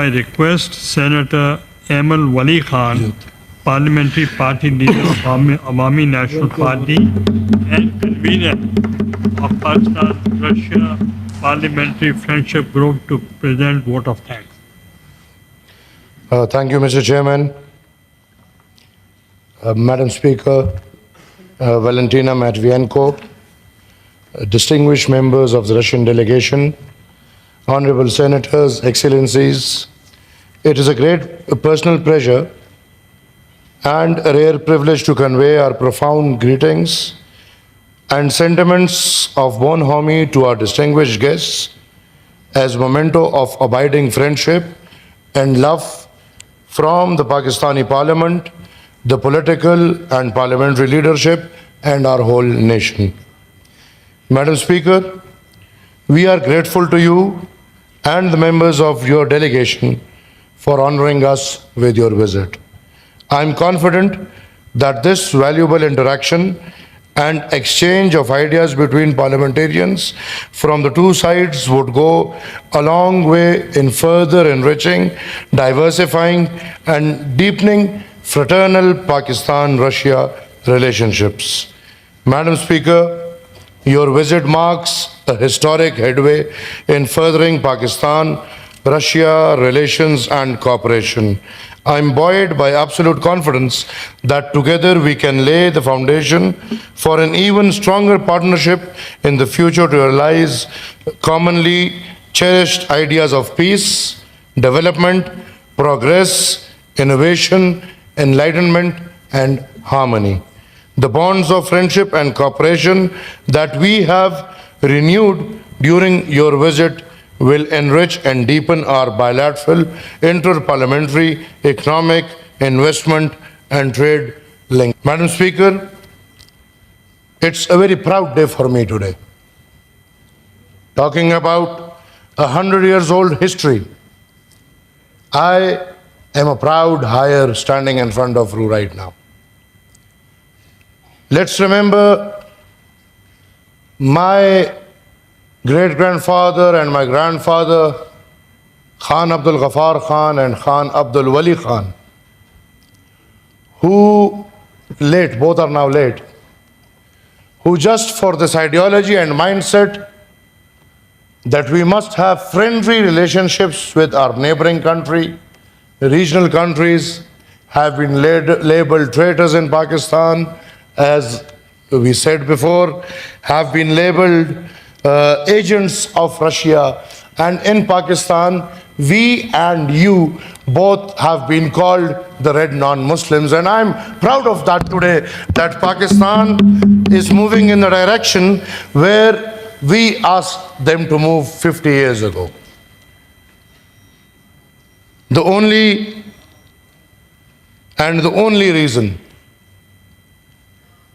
I request Senator Aimal Wali Khan, Parliamentary Party Leader of Awami National Party and convener of Pakistan-Russia Parliamentary Friendship Group to present vote of thanks. Thank you, Mr. Chairman. Madam Speaker, Valentina Matvienko, distinguished members of the Russian delegation, honorable senators, excellencies, it is a great personal pleasure and a rare privilege to convey our profound greetings and sentiments of bonhomie to our distinguished guests as memento of abiding friendship and love from the Pakistani Parliament, the political and parliamentary leadership, and our whole nation. Madam Speaker, we are grateful to you and the members of your delegation for honoring us with your visit. I am confident that this valuable interaction and exchange of ideas between parliamentarians from the two sides would go a long way in further enriching, diversifying, and deepening fraternal Pakistan-Russia relationships. Madam Speaker, your visit marks a historic headway in furthering Pakistan-Russia relations and cooperation. I am buoyed by absolute confidence that together we can lay the foundation for an even stronger partnership in the future to realize commonly cherished ideas of peace, development, progress, innovation, enlightenment, and harmony. The bonds of friendship and cooperation that we have renewed during your visit will enrich and deepen our bilateral, inter-parliamentary, economic, investment, and trade links. Madam Speaker, it's a very proud day for me today. Talking about 100 years old history, I am a proud hire standing in front of you right now. Let's remember my great-grandfather and my grandfather, Khan Abdul Ghaffar Khan and Khan Abdul Wali Khan, who both are now late, who just for this ideology and mindset that we must have friendly relationships with our neighboring country, regional countries, have been labeled traitors in Pakistan, as we said before, have been labeled agents of Russia, and in Pakistan, we and you both have been called the red non-Muslims, and I'm proud of that today, that Pakistan is moving in the direction where we asked them to move 50 years ago. The only reason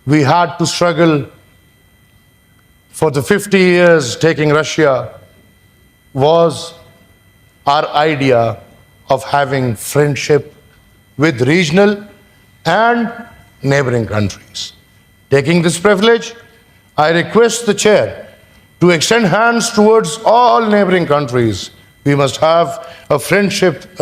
we had to struggle for the 50 years taking Russia was our idea of having friendship with regional and neighboring countries. Taking this privilege, I request the chair to extend hands towards all neighboring countries. We must have a friendship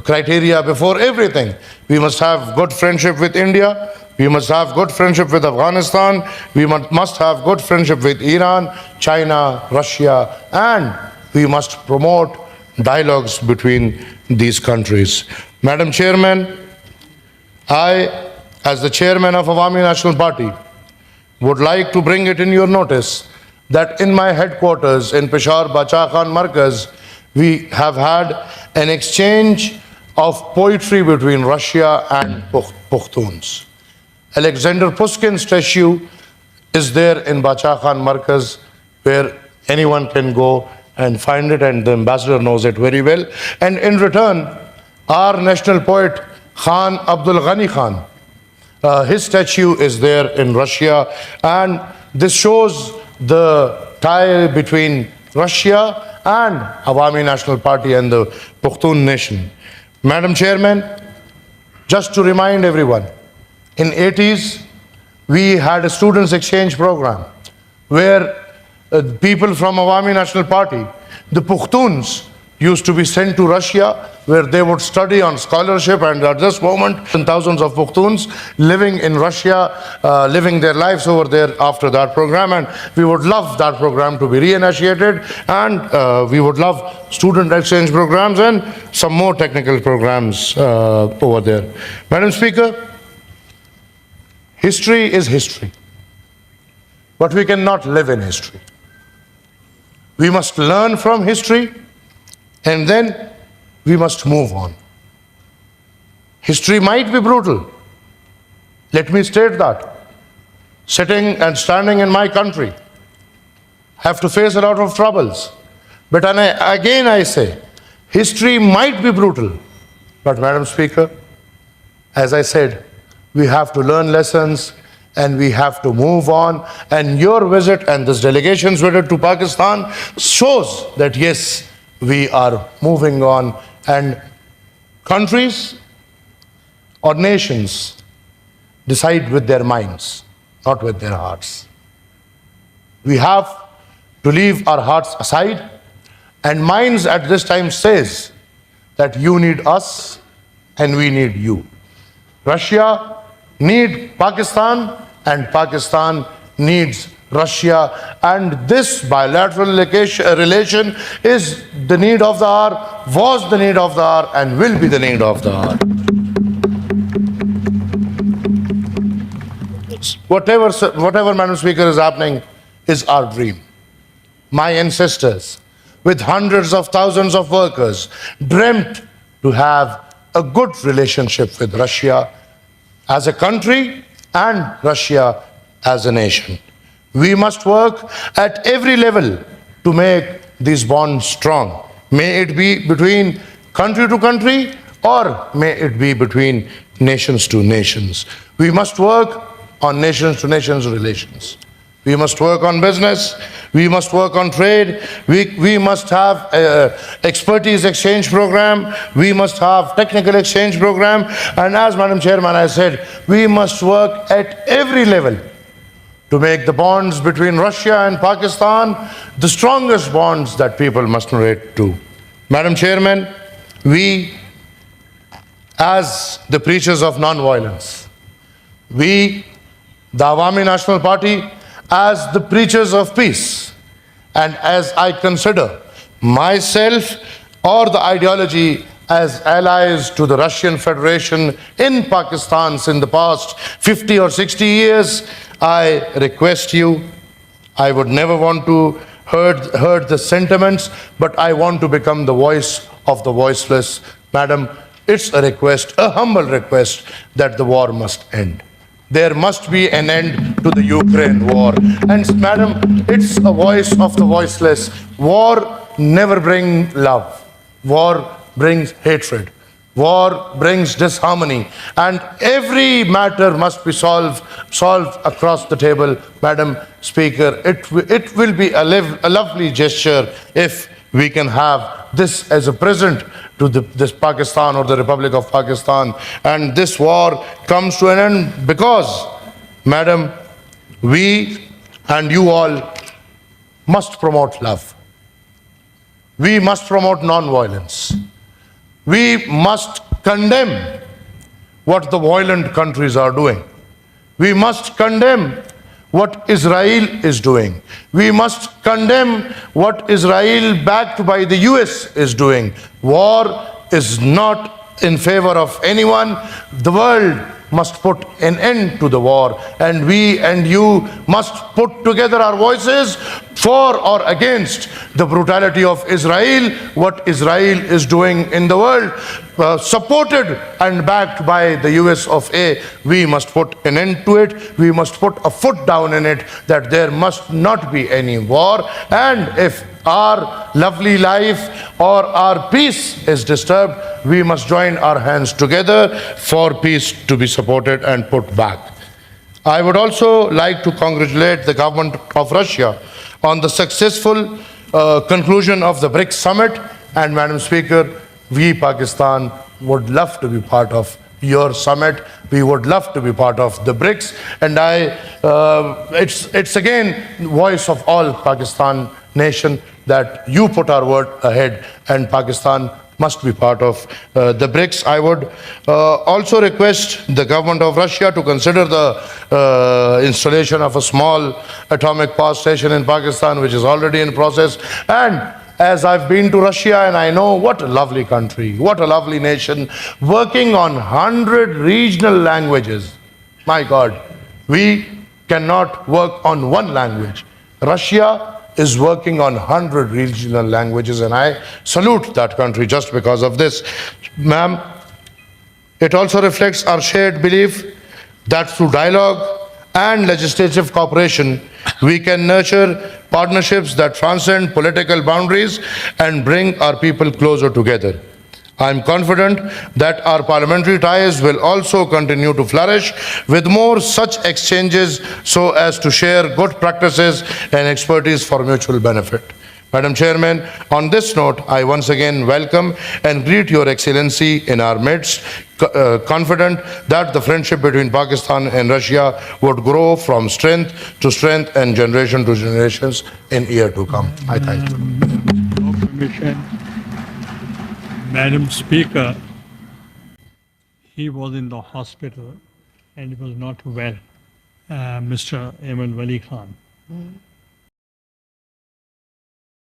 criteria before everything. We must have good friendship with India. We must have good friendship with Afghanistan. We must have good friendship with Iran, China, Russia, and we must promote dialogues between these countries. Madam Chairman, I, as the chairman of Awami National Party, would like to bring it in your notice that in my headquarters in Peshawar, Bacha Khan Markaz, we have had an exchange of poetry between Russia and Pukhtuns. Alexander Pushkin's statue is there in Bacha Khan Markaz, where anyone can go and find it, and the ambassador knows it very well. And in return, our national poet Khan Abdul Ghani Khan, his statue is there in Russia, and this shows the tie between Russia and Awami National Party and the Pushtun nation. Madam Chairman, just to remind everyone, in 80s, we had a students exchange program where people from Awami National Party, the Pukhtuns, used to be sent to Russia, where they would study on scholarship, and at this moment, thousands of Pukhtuns living in Russia, living their lives over there after that program, and we would love that program to be reinitiated, and we would love student exchange programs and some more technical programs over there. Madam Speaker, history is history, but we cannot live in history. We must learn from history, and then we must move on. History might be brutal. Let me state that. Sitting and standing in my country, have to face a lot of troubles. But again I say, history might be brutal. But Madam Speaker, as I said, we have to learn lessons and we have to move on. And your visit and this delegation's visit to Pakistan shows that yes, we are moving on, and countries or nations decide with their minds, not with their hearts. We have to leave our hearts aside, and minds at this time says that you need us and we need you. Russia needs Pakistan and Pakistan needs Russia, and this bilateral relation is the need of the hour, was the need of the hour, and will be the need of the hour. Whatever, Madam Speaker, is happening is our dream. My ancestors, with hundreds of thousands of workers, dreamt to have a good relationship with Russia as a country and Russia as a nation. We must work at every level to make these bonds strong. May it be between country to country, or may it be between nations to nations. We must work on nations to nations relations. We must work on business. We must work on trade. We must have expertise exchange program. We must have technical exchange program. And as Madam Chairman, I said, we must work at every level to make the bonds between Russia and Pakistan the strongest bonds that people must relate to. Madam Chairman, we, as the preachers of non-violence, we, the Awami National Party, as the preachers of peace, and as I consider myself or the ideology as allies to the Russian Federation in Pakistan in the past 50 or 60 years, I request you, I would never want to hurt the sentiments, but I want to become the voice of the voiceless. Madam, it's a request, a humble request, that the war must end. There must be an end to the Ukraine war. And Madam, it's a voice of the voiceless. War never brings love. War brings hatred. War brings disharmony. And every matter must be solved across the table. Madam Speaker, it will be a lovely gesture if we can have this as a present to this Pakistan or the Republic of Pakistan, and this war comes to an end, because, Madam, we and you all must promote love. We must promote non-violence. We must condemn what the violent countries are doing. We must condemn what Israel is doing. We must condemn what Israel, backed by the US, is doing. War is not in favor of anyone. The world must put an end to the war, and we and you must put together our voices for or against the brutality of Israel, what Israel is doing in the world, supported and backed by the US of A. We must put an end to it. We must put a foot down in it, that there must not be any war. And if our lovely life or our peace is disturbed, we must join our hands together for peace to be supported and put back. I would also like to congratulate the government of Russia on the successful conclusion of the BRICS summit. And Madam Speaker, we, Pakistan, would love to be part of your summit. We would love to be part of the BRICS. And it's again voice of all Pakistan nation that you put our word ahead and Pakistan must be part of the BRICS. I would also request the government of Russia to consider the installation of a small atomic power station in Pakistan, which is already in process. And as I've been to Russia and I know what a lovely country, what a lovely nation, working on 100 regional languages. My God, we cannot work on one language. Russia is working on 100 regional languages, and I salute that country just because of this. Ma'am, it also reflects our shared belief that through dialogue and legislative cooperation, we can nurture partnerships that transcend political boundaries and bring our people closer together. I am confident that our parliamentary ties will also continue to flourish with more such exchanges so as to share good practices and expertise for mutual benefit. Madam Chairman, on this note, I once again welcome and greet Your Excellency in our midst, confident that the friendship between Pakistan and Russia would grow from strength to strength and generation to generations in year to come. I thank you. No permission. Madam Speaker, he was in the hospital and he was not well, Mr. Aimal Wali Khan.